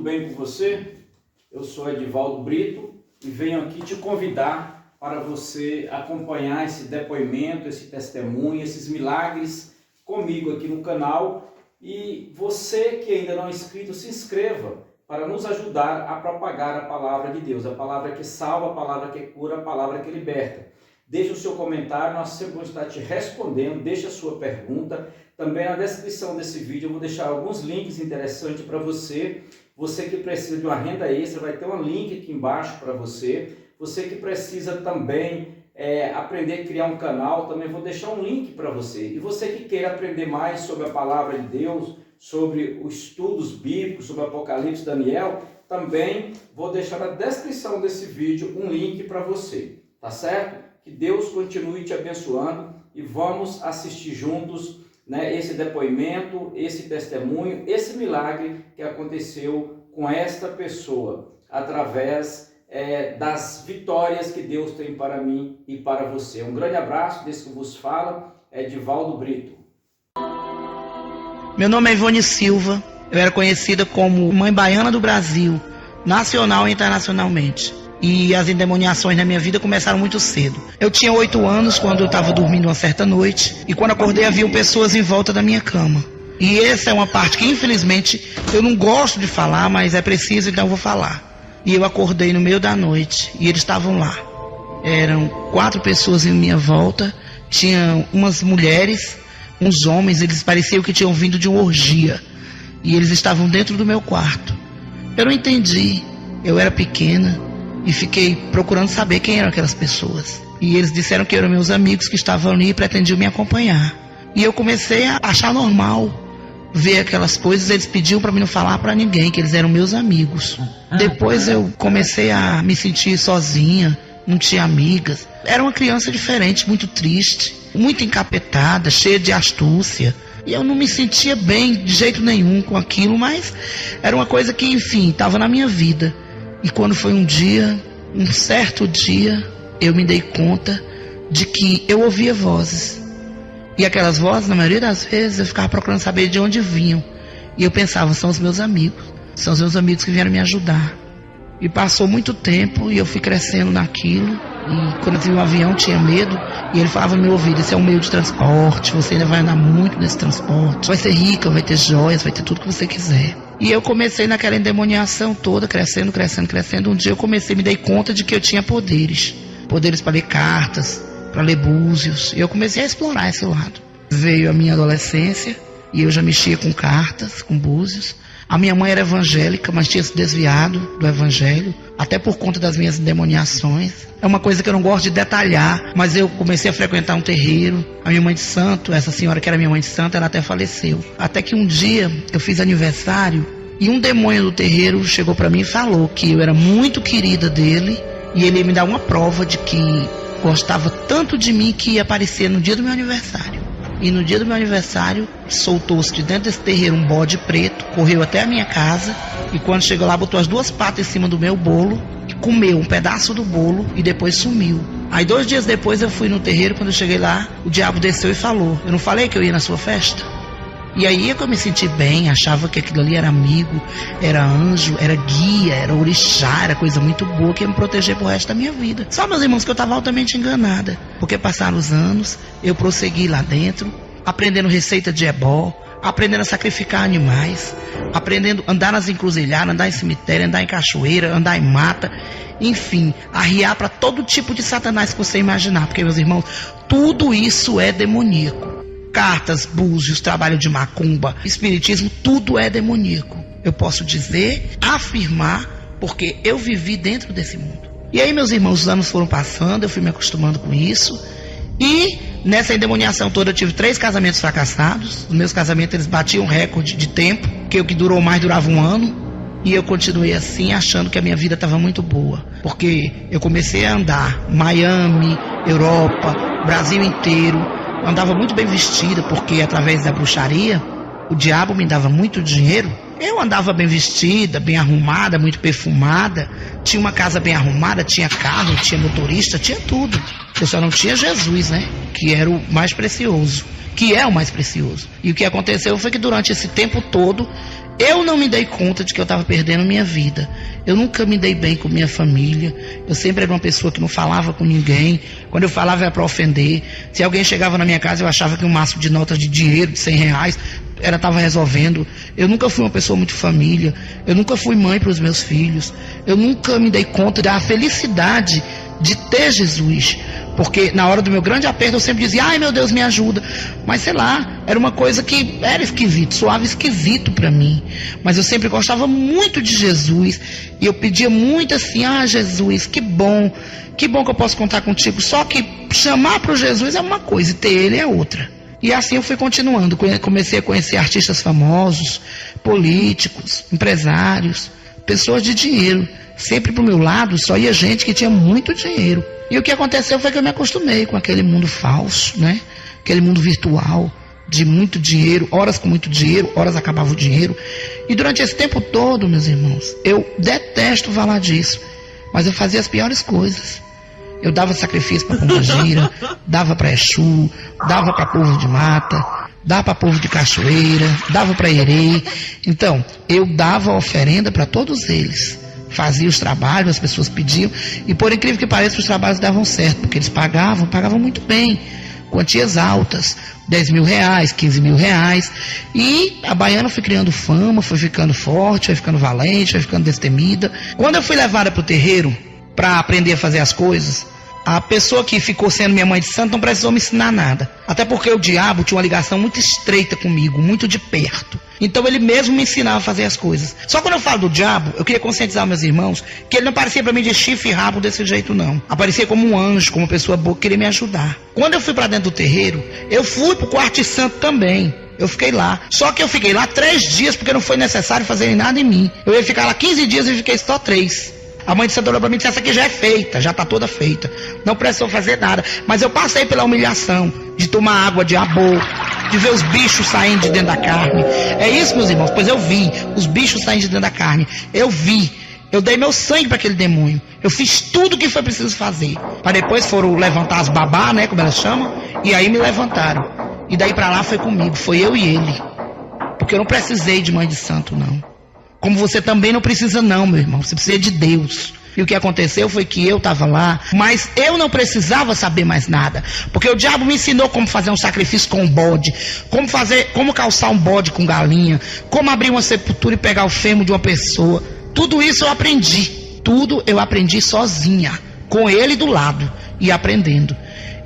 bem com você? Eu sou Edivaldo Brito e venho aqui te convidar para você acompanhar esse depoimento, esse testemunho, esses milagres comigo aqui no canal. E você que ainda não é inscrito, se inscreva para nos ajudar a propagar a palavra de Deus, a palavra que salva, a palavra que cura, a palavra que liberta. Deixe o seu comentário, nós sempre vamos estar te respondendo, deixe a sua pergunta. Também na descrição desse vídeo eu vou deixar alguns links interessantes para você. Você que precisa de uma renda extra, vai ter um link aqui embaixo para você. Você que precisa também aprender a criar um canal, também vou deixar um link para você. E você que quer aprender mais sobre a palavra de Deus, sobre os estudos bíblicos, sobre Apocalipse, Daniel, também vou deixar na descrição desse vídeo um link para você, tá certo? Que Deus continue te abençoando e vamos assistir juntos, né, esse depoimento, esse testemunho, esse milagre que aconteceu com esta pessoa, através das vitórias que Deus tem para mim e para você. Um grande abraço, desse que vos fala, Edivaldo Brito. Meu nome é Ivone Silva, eu era conhecida como Mãe Baiana do Brasil, nacional e internacionalmente. E as endemoniações na minha vida começaram muito cedo. Eu tinha 8 anos quando eu estava dormindo uma certa noite, e quando acordei havia pessoas em volta da minha cama. E essa é uma parte que infelizmente eu não gosto de falar, mas é preciso, então eu vou falar. E eu acordei no meio da noite e eles estavam lá. Eram 4 pessoas em minha volta, tinham umas mulheres, uns homens, eles pareciam que tinham vindo de uma orgia. E eles estavam dentro do meu quarto. Eu não entendi, eu era pequena e fiquei procurando saber quem eram aquelas pessoas. E eles disseram que eram meus amigos que estavam ali e pretendiam me acompanhar. E eu comecei a achar normal ver aquelas coisas. Eles pediam para mim não falar para ninguém que eles eram meus amigos. Depois eu comecei a me sentir sozinha, não tinha amigas. Era uma criança diferente, muito triste, muito encapetada, cheia de astúcia. E eu não me sentia bem de jeito nenhum com aquilo, mas era uma coisa que, enfim, estava na minha vida. E quando foi um certo dia, eu me dei conta de que eu ouvia vozes. E aquelas vozes, na maioria das vezes, eu ficava procurando saber de onde vinham. E eu pensava, são os meus amigos. São os meus amigos que vieram me ajudar. E passou muito tempo e eu fui crescendo naquilo. E quando eu vi um avião, tinha medo. E ele falava no meu ouvido, esse é um meio de transporte, você ainda vai andar muito nesse transporte. Vai ser rica, vai ter joias, vai ter tudo que você quiser. E eu comecei naquela endemoniação toda, crescendo. Um dia eu me dei conta de que eu tinha poderes. Poderes para ler cartas, para ler búzios. E eu comecei a explorar esse lado. Veio a minha adolescência e eu já mexia com cartas, com búzios. A minha mãe era evangélica, mas tinha se desviado do evangelho, até por conta das minhas endemoniações. É uma coisa que eu não gosto de detalhar, mas eu comecei a frequentar um terreiro. A minha mãe de santo, essa senhora que era minha mãe de santo, ela até faleceu. Até que um dia eu fiz aniversário e um demônio do terreiro chegou para mim e falou que eu era muito querida dele e ele ia me dar uma prova de que gostava tanto de mim que ia aparecer no dia do meu aniversário. E no dia do meu aniversário, soltou-se de dentro desse terreiro um bode preto, correu até a minha casa e quando chegou lá, botou as 2 patas em cima do meu bolo, comeu um pedaço do bolo e depois sumiu. Aí 2 dias depois eu fui no terreiro, quando eu cheguei lá, o diabo desceu e falou, eu não falei que eu ia na sua festa? E aí é que eu me senti bem, achava que aquilo ali era amigo, era anjo, era guia, era orixá, era coisa muito boa que ia me proteger pro resto da minha vida. Só, meus irmãos, que eu estava altamente enganada, porque passaram os anos, eu prossegui lá dentro, aprendendo receita de ebó, aprendendo a sacrificar animais, aprendendo a andar nas encruzilhadas, andar em cemitério, andar em cachoeira, andar em mata, enfim, arriar para todo tipo de satanás que você imaginar, porque, meus irmãos, tudo isso é demoníaco. Cartas, búzios, trabalho de macumba, espiritismo, tudo é demoníaco. Eu posso dizer, afirmar, porque eu vivi dentro desse mundo. E aí, meus irmãos, os anos foram passando, eu fui me acostumando com isso. E nessa endemoniação toda eu tive 3 casamentos fracassados. Os meus casamentos, eles batiam recorde de tempo, que o que durou mais durava 1 ano. E eu continuei assim, achando que a minha vida estava muito boa. Porque eu comecei a andar Miami, Europa, Brasil inteiro. Andava muito bem vestida, porque através da bruxaria, o diabo me dava muito dinheiro. Eu andava bem vestida, bem arrumada, muito perfumada. Tinha uma casa bem arrumada, tinha carro, tinha motorista, tinha tudo. Eu só não tinha Jesus, né? Que era o mais precioso. Que é o mais precioso. E o que aconteceu foi que durante esse tempo todo, Eu não me dei conta de que eu estava perdendo minha vida. Eu nunca me dei bem com minha família. Eu sempre era uma pessoa que não falava com ninguém. Quando eu falava era para ofender. Se alguém chegava na minha casa, eu achava que um máximo de notas de dinheiro, de R$100, estava resolvendo. Eu nunca fui uma pessoa muito família. Eu nunca fui mãe para os meus filhos. Eu nunca me dei conta da felicidade de ter Jesus. Porque na hora do meu grande aperto eu sempre dizia, ai meu Deus, me ajuda. Mas sei lá, era uma coisa que era esquisito, soava esquisito para mim. Mas eu sempre gostava muito de Jesus. E eu pedia muito assim, Jesus, que bom que eu posso contar contigo. Só que chamar para o Jesus é uma coisa e ter ele é outra. E assim eu fui continuando. Comecei a conhecer artistas famosos, políticos, empresários, pessoas de dinheiro. Sempre pro meu lado só ia gente que tinha muito dinheiro. E o que aconteceu foi que eu me acostumei com aquele mundo falso, né? Aquele mundo virtual, de muito dinheiro, horas com muito dinheiro, horas acabava o dinheiro. E durante esse tempo todo, meus irmãos, eu detesto falar disso, mas eu fazia as piores coisas. Eu dava sacrifício para Pombagira, dava para Exu, dava para povo de mata, dava para povo de cachoeira, dava para Herê. Então, eu dava oferenda para todos eles. Fazia os trabalhos, as pessoas pediam, e por incrível que pareça, os trabalhos davam certo, porque eles pagavam muito bem, quantias altas, R$10.000, R$15.000, e a baiana foi criando fama, foi ficando forte, foi ficando valente, foi ficando destemida. Quando eu fui levada para o terreiro, para aprender a fazer as coisas, a pessoa que ficou sendo minha mãe de santo não precisou me ensinar nada. Até porque o diabo tinha uma ligação muito estreita comigo, muito de perto. Então ele mesmo me ensinava a fazer as coisas. Só quando eu falo do diabo, eu queria conscientizar meus irmãos que ele não aparecia para mim de chifre e rabo desse jeito não. Aparecia como um anjo, como uma pessoa boa que queria me ajudar. Quando eu fui para dentro do terreiro, eu fui pro quarto de santo também. Eu fiquei lá. Só que eu fiquei lá 3 dias porque não foi necessário fazer nada em mim. Eu ia ficar lá 15 dias e fiquei só 3. A mãe de santo olhou para mim e disse, essa aqui já é feita, já está toda feita. Não precisou fazer nada. Mas eu passei pela humilhação de tomar água de abor, de ver os bichos saindo de dentro da carne. É isso, meus irmãos, pois eu vi os bichos saindo de dentro da carne. Eu vi. Eu dei meu sangue para aquele demônio. Eu fiz tudo o que foi preciso fazer. Para depois foram levantar as babá, né, como elas chamam. E aí me levantaram. E daí para lá foi comigo, foi eu e ele. Porque eu não precisei de mãe de santo, não. Como você também não precisa não, meu irmão. Você precisa de Deus. E o que aconteceu foi que eu estava lá, mas eu não precisava saber mais nada. Porque o diabo me ensinou como fazer um sacrifício com um bode, como calçar um bode com galinha, como abrir uma sepultura e pegar o fêmur de uma pessoa. Tudo isso eu aprendi. Tudo eu aprendi sozinha, com ele do lado e aprendendo.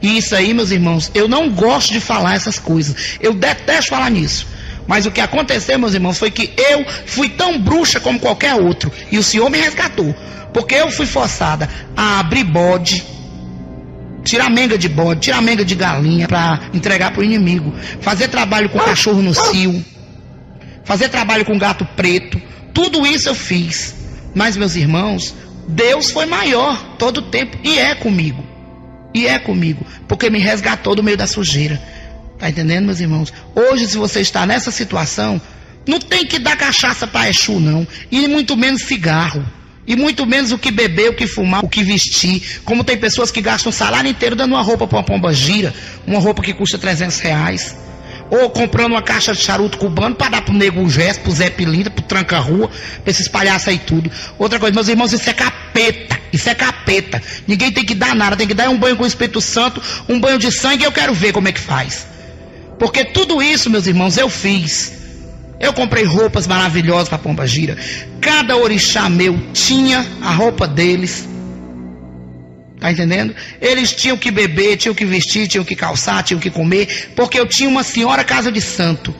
E isso aí, meus irmãos, eu não gosto de falar essas coisas. Eu detesto falar nisso. Mas o que aconteceu, meus irmãos, foi que eu fui tão bruxa como qualquer outro. E o Senhor me resgatou. Porque eu fui forçada a abrir bode, tirar menga de bode, tirar menga de galinha para entregar para o inimigo. Fazer trabalho com cachorro no cio. Fazer trabalho com gato preto. Tudo isso eu fiz. Mas, meus irmãos, Deus foi maior todo o tempo. E é comigo. E é comigo. Porque me resgatou do meio da sujeira. Tá entendendo, meus irmãos? Hoje, se você está nessa situação, não tem que dar cachaça para Exu, não. E muito menos cigarro. E muito menos o que beber, o que fumar, o que vestir. Como tem pessoas que gastam o salário inteiro dando uma roupa para uma Pombagira, uma roupa que custa R$300. Ou comprando uma caixa de charuto cubano para dar pro Nego Gesto, pro Zé Pilintra, pro Tranca-Rua, pra esses palhaços aí tudo. Outra coisa, meus irmãos, isso é capeta. Isso é capeta. Ninguém tem que dar nada, tem que dar um banho com o Espírito Santo, um banho de sangue, e eu quero ver como é que faz. Porque tudo isso, meus irmãos, eu fiz. Eu comprei roupas maravilhosas para Pombagira. Cada orixá meu tinha a roupa deles. Tá entendendo? Eles tinham que beber, tinham que vestir, tinham que calçar, tinham que comer. Porque eu tinha uma senhora casa de santo.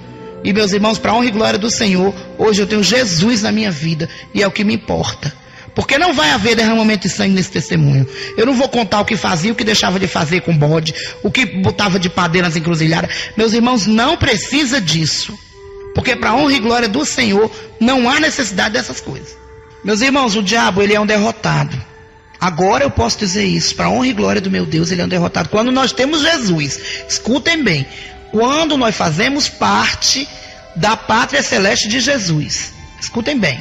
E meus irmãos, para honra e glória do Senhor, hoje eu tenho Jesus na minha vida. E é o que me importa. Porque não vai haver derramamento de sangue nesse testemunho. Eu não vou contar o que fazia, o que deixava de fazer com bode, o que botava de padeira nas encruzilhadas. Meus irmãos, não precisa disso. Porque para honra e glória do Senhor, não há necessidade dessas coisas. Meus irmãos, o diabo, ele é um derrotado. Agora eu posso dizer isso, para honra e glória do meu Deus, ele é um derrotado. Quando nós temos Jesus, escutem bem, quando nós fazemos parte da pátria celeste de Jesus, escutem bem.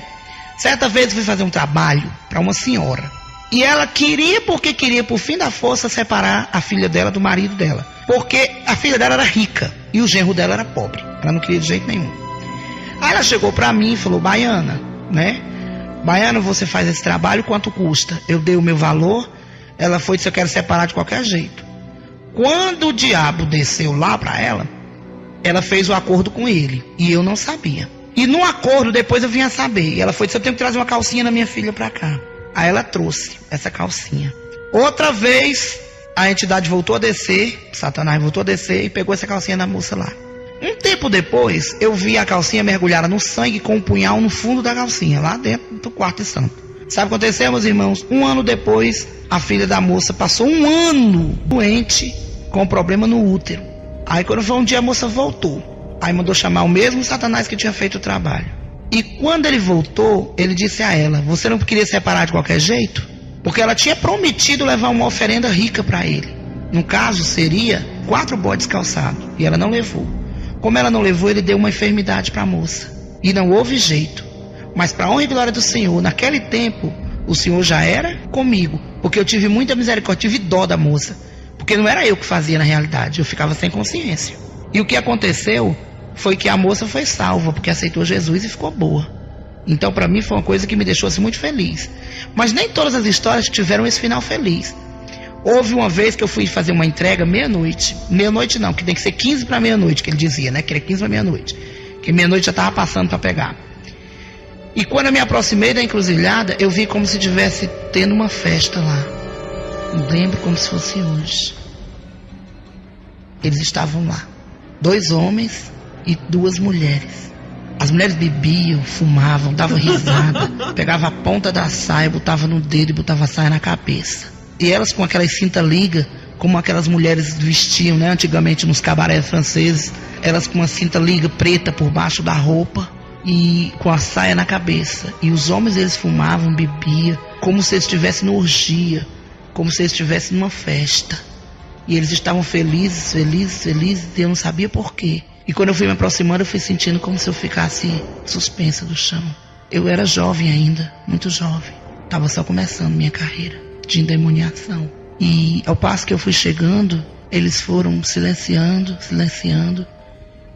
Certa vez eu fui fazer um trabalho para uma senhora. E ela queria, porque queria, por fim da força, separar a filha dela do marido dela. Porque a filha dela era rica e o genro dela era pobre. Ela não queria de jeito nenhum. Aí ela chegou pra mim e falou: Baiana, né? Baiana, você faz esse trabalho, quanto custa? Eu dei o meu valor. Ela foi e disse: eu quero separar de qualquer jeito. Quando o diabo desceu lá pra ela fez o acordo com ele. E eu não sabia. E no acordo, depois eu vim a saber. E ela foi e disse: eu tenho que trazer uma calcinha da minha filha pra cá. Aí ela trouxe essa calcinha. Outra vez, a entidade voltou a descer, Satanás voltou a descer e pegou essa calcinha da moça lá. Um tempo depois, eu vi a calcinha mergulhada no sangue com um punhal no fundo da calcinha, lá dentro do quarto de santo. Sabe o que aconteceu, meus irmãos? Um ano depois, a filha da moça passou um ano doente, com problema no útero. Aí quando foi um dia, a moça voltou. Aí mandou chamar o mesmo Satanás que tinha feito o trabalho. E quando ele voltou, ele disse a ela: você não queria separar de qualquer jeito? Porque ela tinha prometido levar uma oferenda rica para ele. No caso, seria 4 bodes calçados. E ela não levou. Como ela não levou, ele deu uma enfermidade para a moça. E não houve jeito. Mas para a honra e glória do Senhor, naquele tempo, o Senhor já era comigo. Porque eu tive muita misericórdia, tive dó da moça. Porque não era eu que fazia na realidade, eu ficava sem consciência. E o que aconteceu foi que a moça foi salva, porque aceitou Jesus e ficou boa. Então para mim foi uma coisa que me deixou assim, muito feliz. Mas nem todas as histórias tiveram esse final feliz. Houve uma vez que eu fui fazer uma entrega meia-noite. Meia-noite não, que tem que ser 15 para meia-noite, que ele dizia, né? Que era 15 para meia-noite. Que meia-noite já estava passando para pegar. E quando eu me aproximei da encruzilhada, eu vi como se estivesse tendo uma festa lá. Eu lembro como se fosse hoje. Eles estavam lá. 2 homens e 2 mulheres. As mulheres bebiam, fumavam, davam risada. Pegava a ponta da saia, botava no dedo e botava a saia na cabeça. E elas com aquelas cinta-liga, como aquelas mulheres vestiam, né, antigamente nos cabarés franceses. Elas com uma cinta-liga preta por baixo da roupa e com a saia na cabeça. E os homens, eles fumavam, bebiam, como se eles estivessem numa orgia, como se eles estivessem numa festa. E eles estavam felizes, felizes, felizes, e eu não sabia por quê. E quando eu fui me aproximando, eu fui sentindo como se eu ficasse suspensa do chão. Eu era jovem ainda, muito jovem. Estava só começando minha carreira de endemoniação. E ao passo que eu fui chegando, eles foram silenciando, silenciando,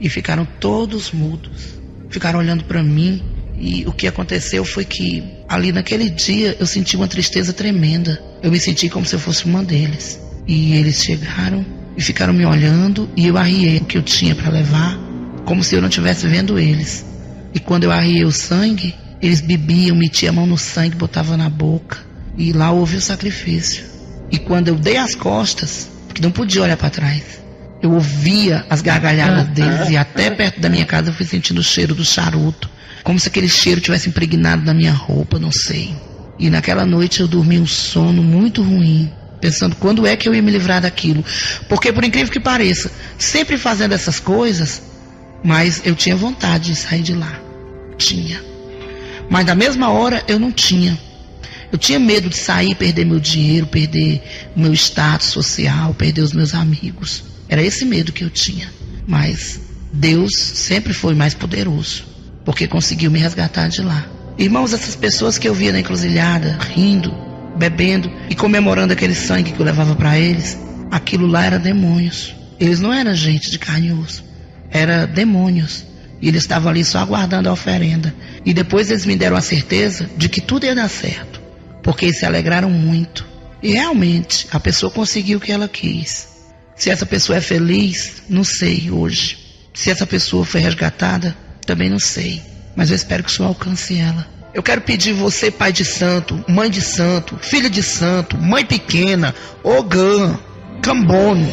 e ficaram todos mudos. Ficaram olhando para mim. E o que aconteceu foi que ali naquele dia eu senti uma tristeza tremenda. Eu me senti como se eu fosse uma deles. E eles chegaram e ficaram me olhando, e eu arriei o que eu tinha para levar, como se eu não estivesse vendo eles. E quando eu arriei o sangue, eles bebiam, metiam a mão no sangue, botavam na boca, e lá houve o sacrifício. E quando eu dei as costas, porque não podia olhar para trás, eu ouvia as gargalhadas deles, e até perto da minha casa eu fui sentindo o cheiro do charuto, como se aquele cheiro tivesse impregnado na minha roupa, não sei. E naquela noite eu dormi um sono muito ruim, pensando quando é que eu ia me livrar daquilo. Porque, por incrível que pareça, sempre fazendo essas coisas, mas eu tinha vontade de sair de lá. Tinha. Mas na mesma hora eu não tinha. Eu tinha medo de sair, perder meu dinheiro, perder o meu status social, perder os meus amigos. Era esse medo que eu tinha. Mas Deus sempre foi mais poderoso, porque conseguiu me resgatar de lá. Irmãos, essas pessoas que eu via na encruzilhada, rindo, bebendo e comemorando aquele sangue que eu levava para eles, aquilo lá era demônios. Eles não eram gente de carne e osso, eram demônios. E eles estavam ali só aguardando a oferenda. E depois eles me deram a certeza de que tudo ia dar certo, porque eles se alegraram muito. E realmente a pessoa conseguiu o que ela quis. Se essa pessoa é feliz, não sei hoje. Se essa pessoa foi resgatada, também não sei. Mas eu espero que o Senhor alcance ela. Eu quero pedir você, pai de santo, mãe de santo, filha de santo, mãe pequena, Ogã, Cambono,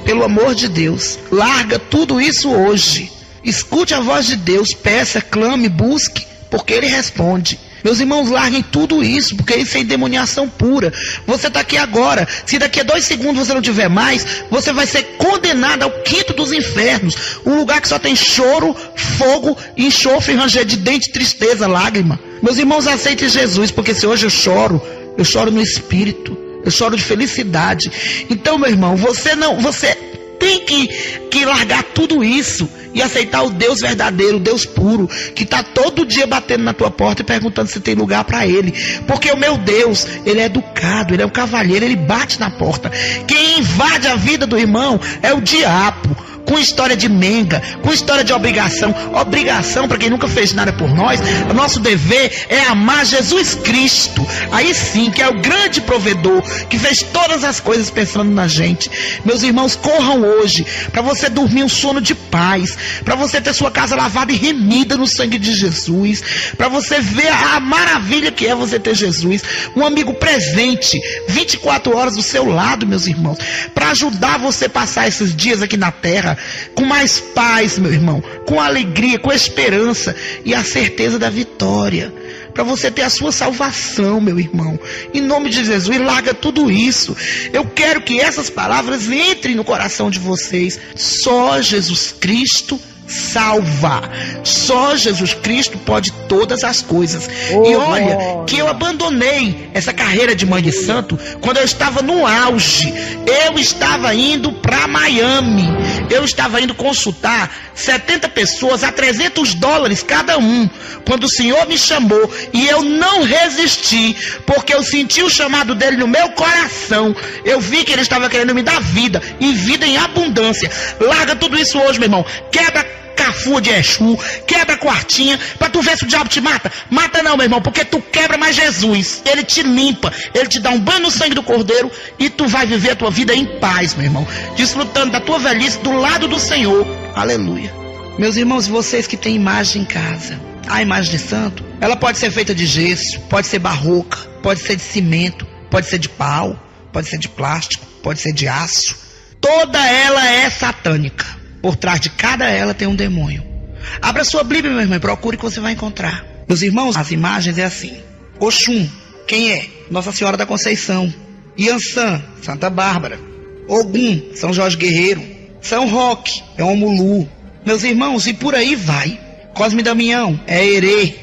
pelo amor de Deus, larga tudo isso hoje. Escute a voz de Deus, peça, clame, busque, porque Ele responde. Meus irmãos, larguem tudo isso, porque isso é endemoniação pura. Você está aqui agora. Se daqui a 2 segundos você não tiver mais, você vai ser condenado ao 5º dos infernos. Um lugar que só tem choro, fogo, enxofre, ranger de dente, tristeza, lágrima. Meus irmãos, aceitem Jesus, porque se hoje eu choro no espírito. Eu choro de felicidade. Então, meu irmão, você tem que largar tudo isso e aceitar o Deus verdadeiro, o Deus puro, que está todo dia batendo na tua porta e perguntando se tem lugar para Ele. Porque o meu Deus, Ele é educado, Ele é um cavalheiro, Ele bate na porta. Quem invade a vida do irmão é o diabo. com história de menga, com história de obrigação. Obrigação, para quem nunca fez nada por nós, o nosso dever é amar Jesus Cristo. Aí sim, que é o grande provedor, que fez todas as coisas pensando na gente. Meus irmãos, corram hoje, para você dormir um sono de paz, para você ter sua casa lavada e remida no sangue de Jesus, para você ver a maravilha que é você ter Jesus, um amigo presente, 24 horas do seu lado, meus irmãos, para ajudar você a passar esses dias aqui na terra com mais paz, meu irmão, com alegria, com esperança e a certeza da vitória, para você ter a sua salvação, meu irmão, em nome de Jesus. Larga tudo isso. Eu quero que essas palavras entrem no coração de vocês. Só Jesus Cristo salva. Só Jesus Cristo pode todas as coisas. E olha que eu abandonei essa carreira de mãe de santo quando eu estava no auge. Eu estava indo para Miami. Eu estava indo consultar 70 pessoas a $300 cada um, quando o Senhor me chamou, e eu não resisti, porque eu senti o chamado dele no meu coração. Eu vi que ele estava querendo me dar vida, e vida em abundância. Larga tudo isso hoje, meu irmão. Quebra Cafu de Exu, quebra quartinha, pra tu ver se o diabo te mata. Mata não, meu irmão, porque tu quebra mais Jesus. Ele te limpa, ele te dá um banho no sangue do Cordeiro, e tu vai viver a tua vida em paz, meu irmão, desfrutando da tua velhice do lado do Senhor. Aleluia. Meus irmãos, vocês que têm imagem em casa, a imagem de santo, ela pode ser feita de gesso, pode ser barroca, pode ser de cimento, pode ser de pau, pode ser de plástico, pode ser de aço. Toda ela é satânica. Por trás de cada ela tem um demônio. Abra sua Bíblia, meu irmão, e procure que você vai encontrar. Meus irmãos, as imagens é assim: Oxum, quem é? Nossa Senhora da Conceição. Iansã, Santa Bárbara. Ogum, São Jorge Guerreiro. São Roque, é Omulu. Meus irmãos, e por aí vai. Cosme Damião, é Herê.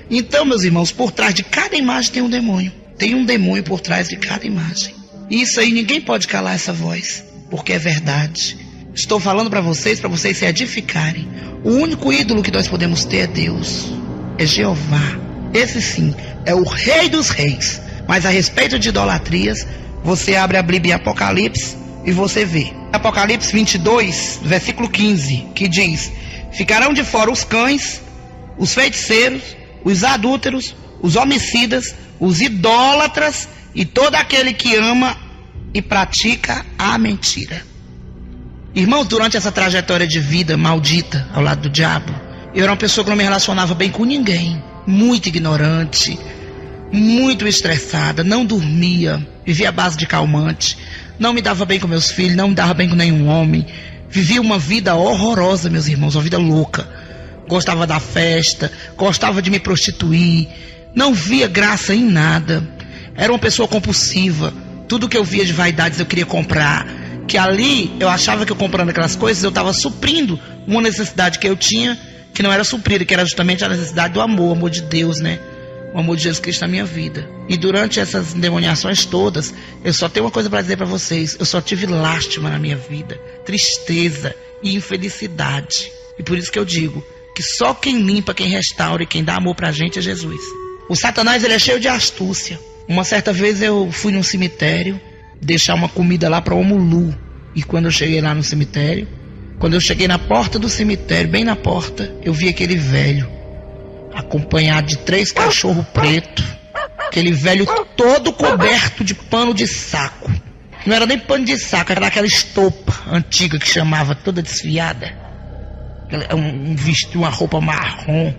Então, meus irmãos, por trás de cada imagem tem um demônio. Tem um demônio por trás de cada imagem. E isso aí ninguém pode calar essa voz, porque é verdade. Estou falando para vocês se edificarem. O único ídolo que nós podemos ter é Deus, é Jeová. Esse sim é o Rei dos Reis. Mas a respeito de idolatrias, você abre a Bíblia em Apocalipse e você vê. Apocalipse 22, versículo 15, que diz: ficarão de fora os cães, os feiticeiros, os adúlteros, os homicidas, os idólatras e todo aquele que ama e pratica a mentira. Irmão, durante essa trajetória de vida maldita ao lado do diabo, eu era uma pessoa que não me relacionava bem com ninguém. Muito ignorante, muito estressada, não dormia, vivia à base de calmante, não me dava bem com meus filhos, não me dava bem com nenhum homem. Vivia uma vida horrorosa, meus irmãos, uma vida louca. Gostava da festa, gostava de me prostituir, não via graça em nada. Era uma pessoa compulsiva, tudo que eu via de vaidades eu queria comprar. Que ali eu achava que eu comprando aquelas coisas eu estava suprindo uma necessidade que eu tinha, que não era suprida, que era justamente a necessidade do amor, o amor de Deus, né? O amor de Jesus Cristo na minha vida. E durante essas endemoniações todas, eu só tenho uma coisa para dizer para vocês: eu só tive lástima na minha vida, tristeza e infelicidade. E por isso que eu digo que só quem limpa, quem restaura e quem dá amor pra gente é Jesus. O Satanás, ele é cheio de astúcia. Uma certa vez eu fui num cemitério deixar uma comida lá para Omulu. E quando eu cheguei lá no cemitério, quando eu cheguei na porta do cemitério, bem na porta, eu vi aquele velho acompanhado de 3 cachorros pretos. Aquele velho todo coberto de pano de saco. Não era nem pano de saco, era aquela estopa antiga que chamava, toda desfiada. Vestiu uma roupa marrom,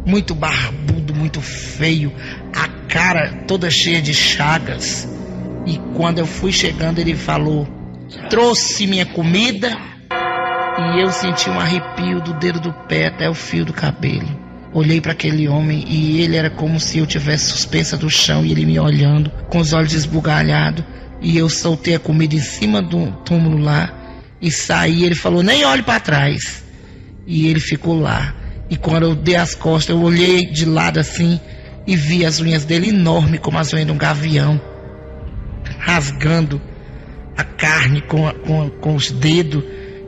muito barbudo, muito feio, a cara toda cheia de chagas. E quando eu fui chegando, ele falou: trouxe minha comida. E eu senti um arrepio do dedo do pé até o fio do cabelo. Olhei para aquele homem e ele era como se eu tivesse suspensa do chão, e ele me olhando com os olhos esbugalhados. E eu soltei a comida em cima do túmulo lá e saí. Ele falou: nem olhe para trás. E ele ficou lá. E quando eu dei as costas, eu olhei de lado assim e vi as unhas dele enormes, como as unhas de um gavião, rasgando a carne com os dedos.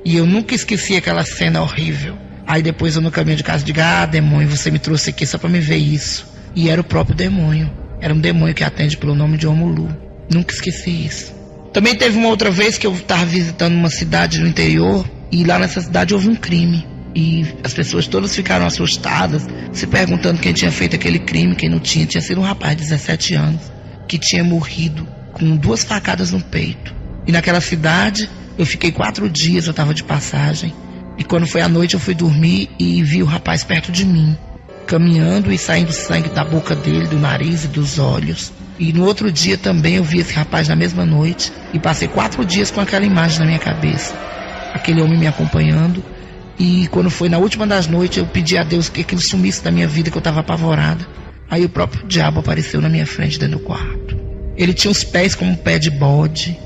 E eu nunca esqueci aquela cena horrível. Aí depois eu, no caminho de casa, digo: ah, demônio, você me trouxe aqui só para me ver isso. E era o próprio demônio. Era um demônio que atende pelo nome de Omulu. Nunca esqueci isso. Também teve uma outra vez que eu estava visitando uma cidade no interior, e lá nessa cidade houve um crime. E as pessoas todas ficaram assustadas, se perguntando quem tinha feito aquele crime, quem não tinha. Tinha sido um rapaz de 17 anos, que tinha morrido com 2 facadas no peito. E naquela cidade, eu fiquei 4 dias, eu estava de passagem. E quando foi à noite, eu fui dormir e vi o rapaz perto de mim, caminhando e saindo sangue da boca dele, do nariz e dos olhos. E no outro dia também eu vi esse rapaz na mesma noite e passei 4 dias com aquela imagem na minha cabeça. Aquele homem me acompanhando. E quando foi na última das noites, eu pedi a Deus que aquilo sumisse da minha vida, que eu estava apavorada. Aí o próprio diabo apareceu na minha frente dentro do quarto. Ele tinha os pés como um pé de bode.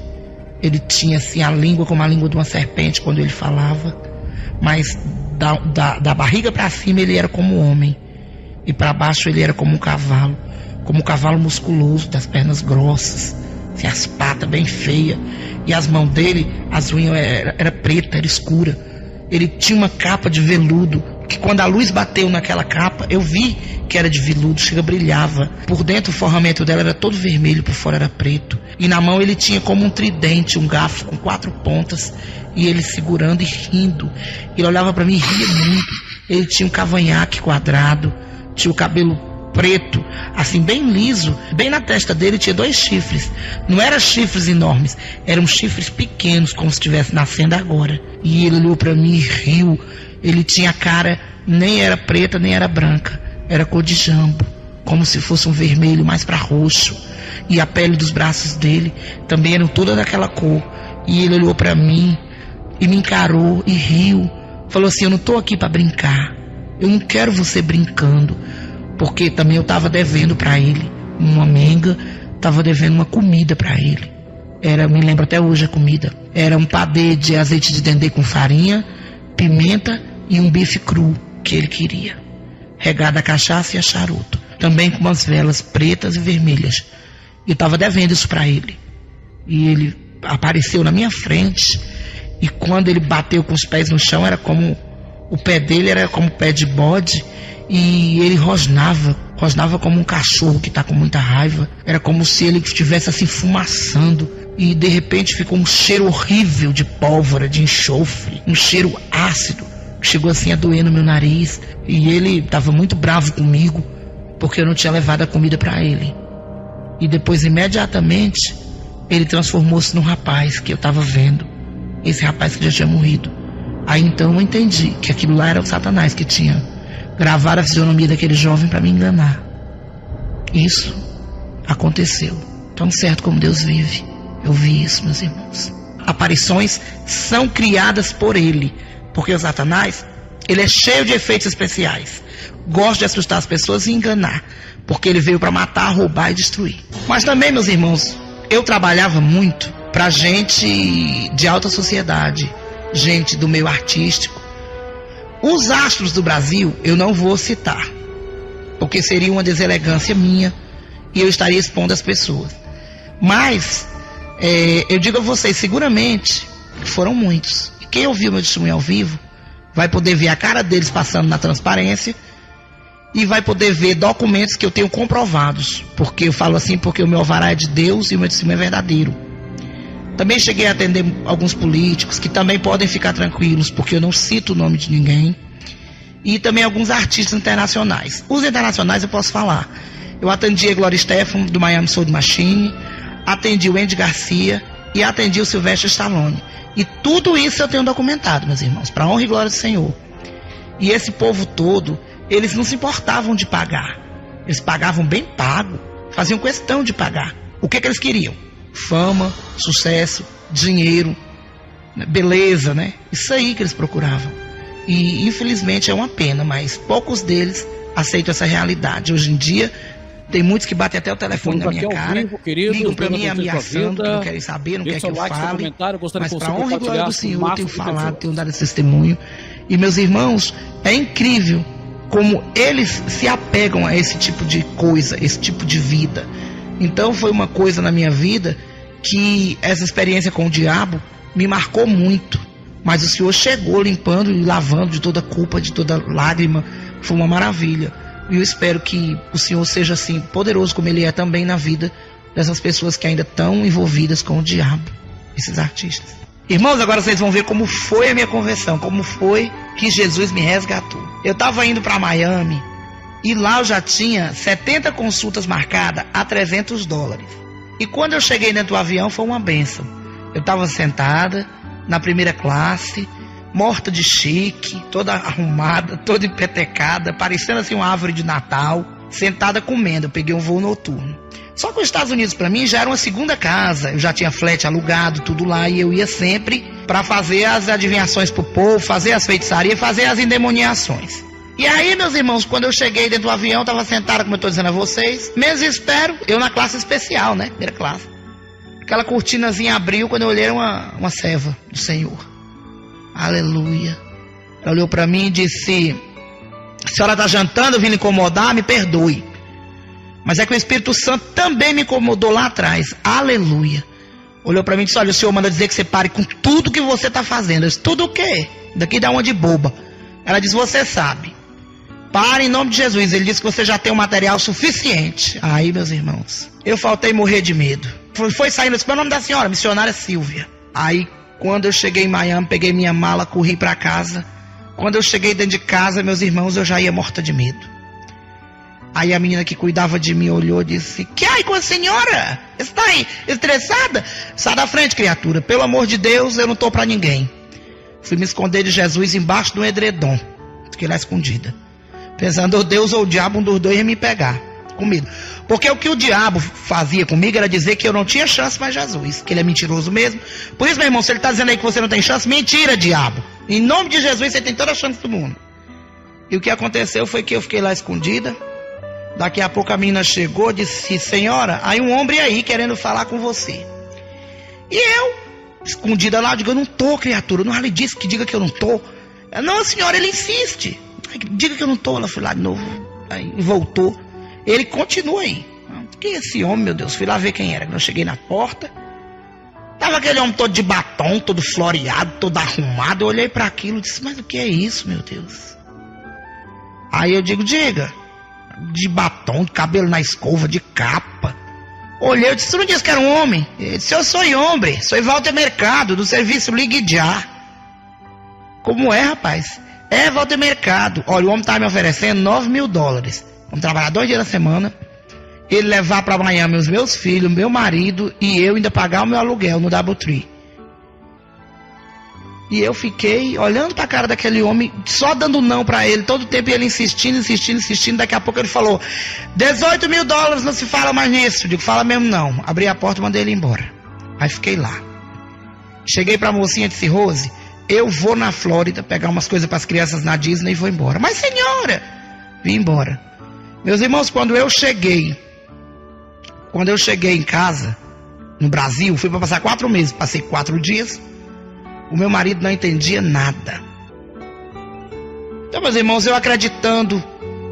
Ele tinha assim a língua como a língua de uma serpente quando ele falava. Mas da barriga para cima ele era como um homem. E para baixo ele era como um cavalo musculoso, das pernas grossas, assim, as patas bem feias. E as mãos dele, as unhas era preta, era escura. Ele tinha uma capa de veludo, que quando a luz bateu naquela capa, eu vi que era de veludo, chega, brilhava. Por dentro o forramento dela era todo vermelho, por fora era preto. E na mão ele tinha como um tridente, um garfo com 4 pontas, e ele segurando e rindo. Ele olhava para mim e ria muito. Ele tinha um cavanhaque quadrado, tinha o cabelo preto, assim bem liso. Bem na testa dele tinha 2 chifres. Não eram chifres enormes, eram chifres pequenos, como se estivesse nascendo agora. E ele olhou para mim e riu. Ele tinha a cara, nem era preta nem era branca, era cor de jambo, como se fosse um vermelho mais para roxo. E a pele dos braços dele também eram toda daquela cor. E ele olhou para mim e me encarou e riu. Falou assim: eu não estou aqui para brincar, eu não quero você brincando. Porque também eu estava devendo para ele uma menga, estava devendo uma comida para ele. Me lembro até hoje a comida. Era um padê de azeite de dendê com farinha, pimenta e um bife cru que ele queria, regado a cachaça e a charuto, também com umas velas pretas e vermelhas. Eu estava devendo isso para ele. E ele apareceu na minha frente, e quando ele bateu com os pés no chão, era como o pé dele era como o pé de bode. E ele rosnava como um cachorro que está com muita raiva. Era como se ele estivesse assim fumaçando. E de repente ficou um cheiro horrível de pólvora, de enxofre, um cheiro ácido, que chegou assim a doer no meu nariz. E ele estava muito bravo comigo, porque eu não tinha levado a comida para ele. E depois, imediatamente, ele transformou-se num rapaz que eu estava vendo. Esse rapaz que já tinha morrido. Aí então eu entendi que aquilo lá era o Satanás que tinha gravar a fisionomia daquele jovem para me enganar. Isso aconteceu. Tão certo como Deus vive, eu vi isso, meus irmãos. Aparições são criadas por ele, porque o Satanás, ele é cheio de efeitos especiais. Gosta de assustar as pessoas e enganar, porque ele veio para matar, roubar e destruir. Mas também, meus irmãos, eu trabalhava muito para gente de alta sociedade, gente do meio artístico. Os astros do Brasil eu não vou citar, porque seria uma deselegância minha e eu estaria expondo as pessoas. Mas eu digo a vocês, seguramente foram muitos. E quem ouviu meu testemunho ao vivo vai poder ver a cara deles passando na transparência e vai poder ver documentos que eu tenho comprovados. Porque eu falo assim porque o meu alvará é de Deus e o meu testemunho é verdadeiro. Também cheguei a atender alguns políticos que também podem ficar tranquilos, porque eu não cito o nome de ninguém. E também alguns artistas internacionais. Os internacionais eu posso falar. Eu atendi a Gloria Estefan, do Miami Soul Machine, atendi o Andy Garcia e atendi o Sylvester Stallone. E tudo isso eu tenho documentado, meus irmãos, para honra e glória do Senhor. E esse povo todo, eles não se importavam de pagar. Eles pagavam bem pago, faziam questão de pagar. O que eles queriam? Fama, sucesso, dinheiro, beleza, né? Isso aí que eles procuravam. E infelizmente é uma pena, mas poucos deles aceitam essa realidade. Hoje em dia tem muitos que batem até o telefone na minha cara, ligam para mim ameaçando, que não querem saber, não querem que eu fale. Mas para honra e glória do Senhor eu tenho falado, tenho dado esse testemunho. E meus irmãos, é incrível como eles se apegam a esse tipo de coisa, esse tipo de vida. Então foi uma coisa na minha vida que essa experiência com o diabo me marcou muito. Mas o Senhor chegou limpando e lavando de toda culpa, de toda lágrima. Foi uma maravilha. E eu espero que o Senhor seja assim poderoso como Ele é também na vida dessas pessoas que ainda estão envolvidas com o diabo, esses artistas. Irmãos, agora vocês vão ver como foi a minha conversão, como foi que Jesus me resgatou. Eu estava indo para Miami e lá eu já tinha 70 consultas marcadas a $300. E quando eu cheguei dentro do avião foi uma bênção. Eu estava sentada na primeira classe, morta de chique, toda arrumada, toda empetecada, parecendo assim uma árvore de Natal, sentada comendo. Eu peguei um voo noturno. Só que os Estados Unidos para mim já era uma segunda casa. Eu já tinha flat alugado, tudo lá, e eu ia sempre para fazer as adivinhações pro povo, fazer as feitiçarias, fazer as endemoniações. E aí, meus irmãos, quando eu cheguei dentro do avião, estava sentada, como eu estou dizendo a vocês, menos espero, eu na classe especial, né, primeira classe. Aquela cortinazinha abriu, quando eu olhei era uma serva do Senhor. Aleluia. Ela olhou para mim e disse: a senhora está jantando, eu vim lhe incomodar, me perdoe. Mas é que o Espírito Santo também me incomodou lá atrás. Aleluia. Olhou para mim e disse: olha, o Senhor manda dizer que você pare com tudo que você está fazendo. Eu disse: tudo o quê? Daqui dá uma de boba. Ela disse: você sabe. Pare em nome de Jesus. Ele disse que você já tem um material suficiente. Aí, meus irmãos, eu faltei morrer de medo. Foi saindo, eu disse: qual é o nome da senhora? Missionária Silvia. Aí, quando eu cheguei em Miami, peguei minha mala, corri para casa. Quando eu cheguei dentro de casa, meus irmãos, eu já ia morta de medo. Aí a menina que cuidava de mim olhou e disse: que aí com a senhora? Está aí estressada? Sai da frente, criatura. Pelo amor de Deus, eu não estou para ninguém. Fui me esconder de Jesus embaixo do edredom. Fiquei lá escondida, pensando: ou Deus ou o diabo, um dos dois ia me pegar. Com medo. Porque o que o diabo fazia comigo era dizer que eu não tinha chance mais Jesus, que ele é mentiroso mesmo. Por isso, meu irmão, se ele está dizendo aí que você não tem chance, mentira, diabo. Em nome de Jesus, você tem toda a chance do mundo. E o que aconteceu foi que eu fiquei lá escondida. Daqui a pouco a menina chegou e disse: senhora, aí um homem aí querendo falar com você. E eu, escondida lá, digo: eu não tô, criatura. Não lhe disse que diga que eu não tô. Não, senhora, ele insiste. Diga que eu não tô. Ela foi lá de novo. Aí voltou. Ele continua aí. Quem é esse homem, meu Deus? Fui lá ver quem era. Quando eu cheguei na porta, tava aquele homem todo de batom, todo floreado, todo arrumado. Eu olhei para aquilo e disse: mas o que é isso, meu Deus? Aí eu digo: diga. De batom, de cabelo na escova, de capa. Olhei, eu disse: você não disse que era um homem? Ele disse: eu sou homem, sou Walter Mercado, do serviço Ligue Já. Como é, rapaz? É, Walter Mercado. Olha, o homem estava me oferecendo $9.000. Vamos trabalhar 2 dias na semana, ele levar para Miami os meus filhos, meu marido, e eu ainda pagar o meu aluguel no Doubletree. E eu fiquei olhando para a cara daquele homem, só dando não para ele, todo tempo ele insistindo. Daqui a pouco ele falou: $18.000, não se fala mais nisso. Eu digo: fala mesmo não. Abri a porta e mandei ele embora. Aí fiquei lá. Cheguei para a mocinha e disse: Rose, eu vou na Flórida pegar umas coisas para as crianças na Disney e vou embora. Mas senhora, vim embora. Meus irmãos, quando eu cheguei em casa, no Brasil, fui para passar 4 meses, passei 4 dias. O meu marido não entendia nada. Então, meus irmãos, eu acreditando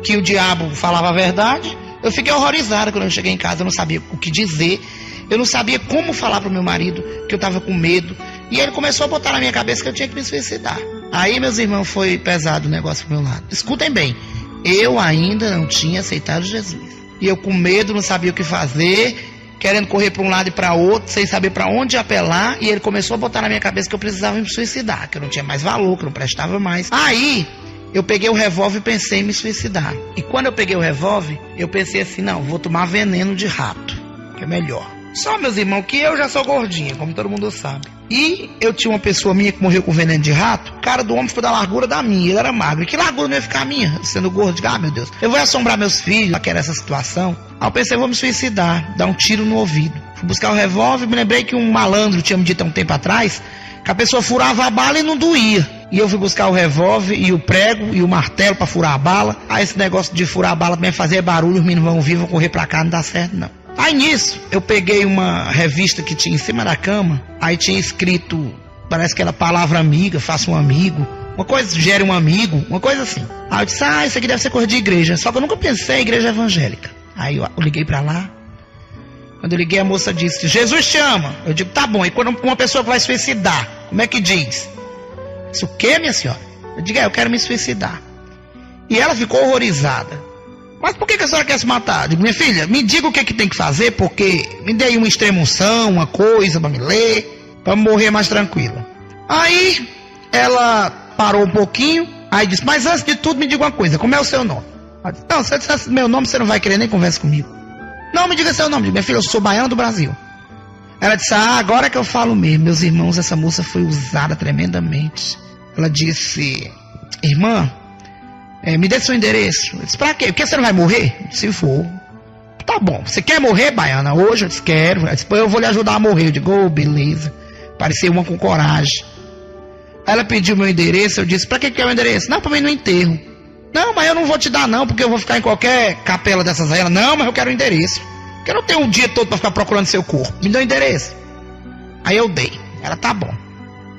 que o diabo falava a verdade, eu fiquei horrorizado quando eu cheguei em casa. Eu não sabia o que dizer, eu não sabia como falar para o meu marido, que eu estava com medo. E ele começou a botar na minha cabeça que eu tinha que me suicidar. Aí, meus irmãos, foi pesado o negócio pro meu lado. Escutem bem, eu ainda não tinha aceitado Jesus. E eu com medo, não sabia o que fazer, querendo correr para um lado e para outro, sem saber para onde apelar. E ele começou a botar na minha cabeça que eu precisava me suicidar, que eu não tinha mais valor, que eu não prestava mais. Aí eu peguei o revólver e pensei em me suicidar. E quando eu peguei o revólver, eu pensei assim: não, vou tomar veneno de rato, que é melhor. Só, meus irmãos, que eu já sou gordinha, como todo mundo sabe. E eu tinha uma pessoa minha que morreu com veneno de rato. O cara do homem foi da largura da minha, ele era magro. E que largura não ia ficar a minha, sendo gordo? Digo: ah, meu Deus, eu vou assombrar meus filhos, que era essa situação. Aí eu pensei: vou me suicidar, dar um tiro no ouvido. Fui buscar o revólver, me lembrei que um malandro tinha me dito há um tempo atrás que a pessoa furava a bala e não doía. E eu fui buscar o revólver e o prego e o martelo para furar a bala. Aí esse negócio de furar a bala também fazer barulho, os meninos vão ouvir, vão correr pra cá, não dá certo não. Aí nisso, eu peguei uma revista que tinha em cima da cama, aí tinha escrito, parece que era palavra amiga, faça um amigo, uma coisa, gere um amigo, uma coisa assim. Aí eu disse: ah, isso aqui deve ser coisa de igreja, só que eu nunca pensei em igreja evangélica. Aí eu liguei pra lá, quando eu liguei a moça disse: Jesus te ama. Eu digo: tá bom, e quando uma pessoa vai suicidar, como é que diz? Isso o quê, minha senhora? Eu digo: eu quero me suicidar. E ela ficou horrorizada. Mas por que a senhora quer se matar? Eu digo: minha filha, me diga o que tem que fazer, porque me dê uma extrema unção, uma coisa para me ler, para morrer mais tranquila. Aí ela parou um pouquinho, aí disse, mas antes de tudo me diga uma coisa, como é o seu nome? Ela disse, não, se eu dissesse meu nome, você não vai querer nem conversa comigo. Não, me diga seu nome. Digo, minha filha, eu sou baiana do Brasil. Ela disse, agora que eu falo mesmo, meus irmãos, essa moça foi usada tremendamente. Ela disse, irmã, me dê seu endereço. Eu disse, pra quê? Porque você não vai morrer? Se for. Tá bom, você quer morrer, baiana? Hoje? Eu disse, quero. Ela disse, eu vou lhe ajudar a morrer. Eu digo, beleza. Parecia uma com coragem. Ela pediu meu endereço, eu disse, pra que é o endereço? Não, pra mim ir no enterro. Não, mas eu não vou te dar não, porque eu vou ficar em qualquer capela dessas aí. Ela, não, mas eu quero o endereço. Porque eu não tenho um dia todo pra ficar procurando seu corpo. Me dá o endereço. Aí eu dei. Ela, tá bom.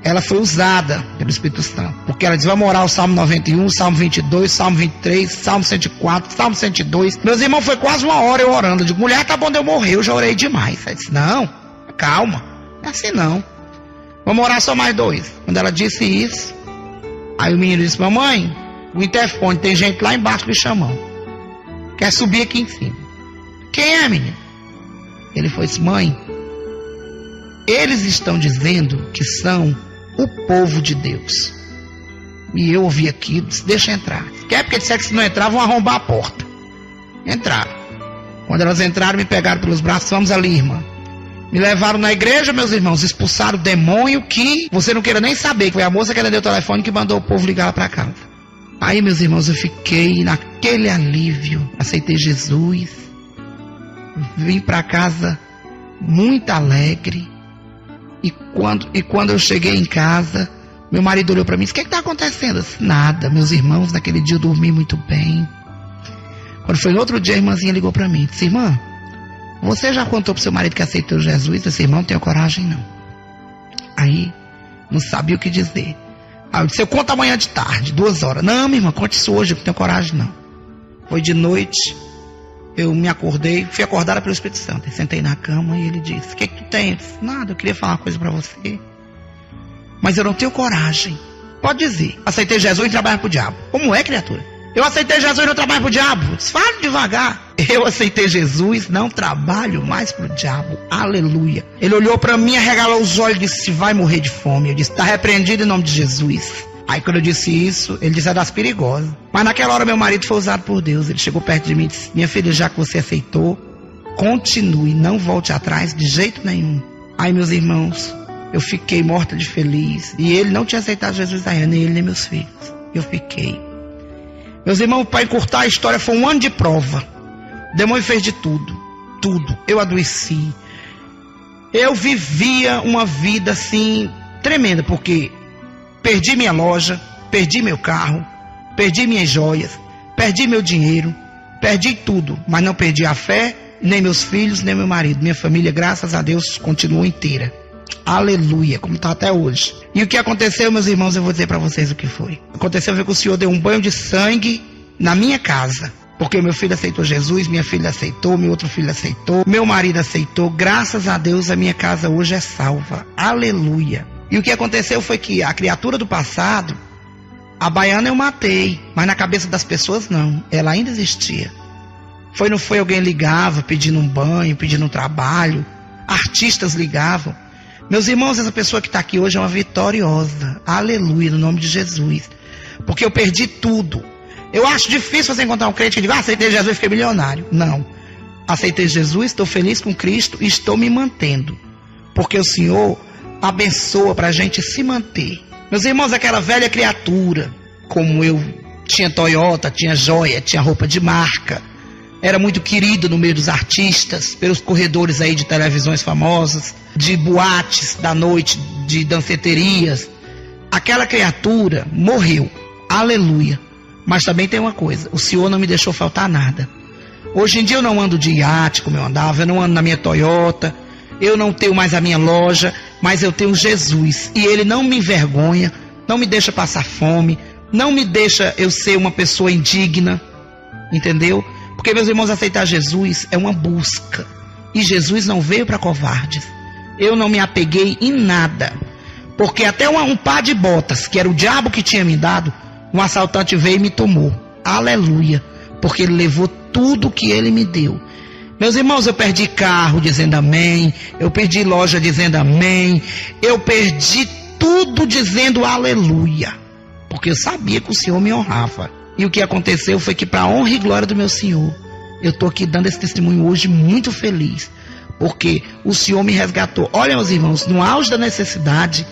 Ela foi usada pelo Espírito Santo. Porque ela disse, vai morar o Salmo 91, Salmo 22, Salmo 23, Salmo 104, Salmo 102. Meus irmãos, foi quase uma hora eu orando. Eu digo, mulher, tá bom de eu morrer, eu já orei demais. Ela disse, não, calma, não é assim não. Vamos orar só mais 2. Quando ela disse isso, aí o menino disse, mamãe, o interfone, tem gente lá embaixo me chamando. Quer subir aqui em cima. Quem é, menino? Ele foi disse, mãe, eles estão dizendo que são o povo de Deus. E eu ouvi aquilo, disse, deixa entrar. Quer porque disseram que se não entrar, vão arrombar a porta. Entraram. Quando elas entraram, me pegaram pelos braços, vamos ali, irmã. Me levaram na igreja, meus irmãos, expulsaram o demônio que você não queira nem saber, que foi a moça que ela deu o telefone que mandou o povo ligar lá para casa. Aí, meus irmãos, eu fiquei naquele alívio, aceitei Jesus, vim para casa muito alegre, e quando eu cheguei em casa, meu marido olhou para mim e disse, o que está acontecendo? Eu disse, nada, meus irmãos, naquele dia eu dormi muito bem. Quando foi no outro dia, a irmãzinha ligou para mim e disse, irmã, você já contou pro seu marido que aceitou Jesus? Esse irmão não tem coragem, não. Aí, não sabia o que dizer. Aí eu disse, eu conto amanhã de tarde, 2 horas. Não, minha irmã, conte isso hoje, eu não tenho coragem, não. Foi de noite, eu me acordei, fui acordada pelo Espírito Santo. Eu sentei na cama e ele disse, o que tu tem? Eu disse, nada, eu queria falar uma coisa pra você. Mas eu não tenho coragem. Pode dizer, aceitei Jesus e trabalho pro diabo. Como é, criatura? Eu aceitei Jesus e não trabalho pro diabo. Eu disse, fale devagar. Eu aceitei Jesus, não trabalho mais pro diabo. Aleluia. Ele olhou para mim, arregalou os olhos e disse, vai morrer de fome. Eu disse, está repreendido em nome de Jesus. Aí quando eu disse isso, ele disse, é das perigosas. Mas naquela hora meu marido foi usado por Deus. Ele chegou perto de mim e disse, minha filha, já que você aceitou, continue, não volte atrás de jeito nenhum. Aí, meus irmãos, eu fiquei morta de feliz. E ele não tinha aceitado Jesus ainda, nem ele nem meus filhos. Eu fiquei. Meus irmãos, para encurtar a história, foi 1 ano de prova. O demônio fez de tudo. Tudo. Eu adoeci. Eu vivia uma vida assim, tremenda, porque perdi minha loja, perdi meu carro, perdi minhas joias, perdi meu dinheiro, perdi tudo, mas não perdi a fé, nem meus filhos, nem meu marido. Minha família, graças a Deus, continuou inteira. Aleluia, como está até hoje. E o que aconteceu, meus irmãos, eu vou dizer para vocês o que foi. Aconteceu que o Senhor deu um banho de sangue na minha casa. Porque meu filho aceitou Jesus, minha filha aceitou, meu outro filho aceitou, meu marido aceitou. Graças a Deus, a minha casa hoje é salva. Aleluia. E o que aconteceu foi que a criatura do passado, a baiana eu matei, mas na cabeça das pessoas não. Ela ainda existia. Não foi alguém ligava pedindo um banho, pedindo um trabalho. Artistas ligavam. Meus irmãos, essa pessoa que está aqui hoje é uma vitoriosa. Aleluia, no nome de Jesus. Porque eu perdi tudo. Eu acho difícil você encontrar um crente que diga, aceitei Jesus e fiquei milionário. Não. Aceitei Jesus, estou feliz com Cristo e estou me mantendo. Porque o Senhor abençoa para a gente se manter. Meus irmãos, aquela velha criatura, como eu, tinha Toyota, tinha joia, tinha roupa de marca. Era muito querido no meio dos artistas, pelos corredores aí de televisões famosas, de boates da noite, de danceterias. Aquela criatura morreu. Aleluia. Mas também tem uma coisa, o Senhor não me deixou faltar nada. Hoje em dia eu não ando de iate como eu andava, eu não ando na minha Toyota, eu não tenho mais a minha loja, mas eu tenho Jesus. E Ele não me envergonha, não me deixa passar fome, não me deixa eu ser uma pessoa indigna, entendeu? Porque, meus irmãos, aceitar Jesus é uma busca. E Jesus não veio para covardes. Eu não me apeguei em nada. Porque até um par de botas, que era o diabo que tinha me dado, um assaltante veio e me tomou. Aleluia. Porque ele levou tudo que ele me deu. Meus irmãos, eu perdi carro dizendo amém. Eu perdi loja dizendo amém. Eu perdi tudo dizendo aleluia, porque eu sabia que o Senhor me honrava. E o que aconteceu foi que, para a honra e glória do meu Senhor, eu estou aqui dando esse testemunho hoje muito feliz, porque o Senhor me resgatou. Olha, meus irmãos, no auge da necessidade,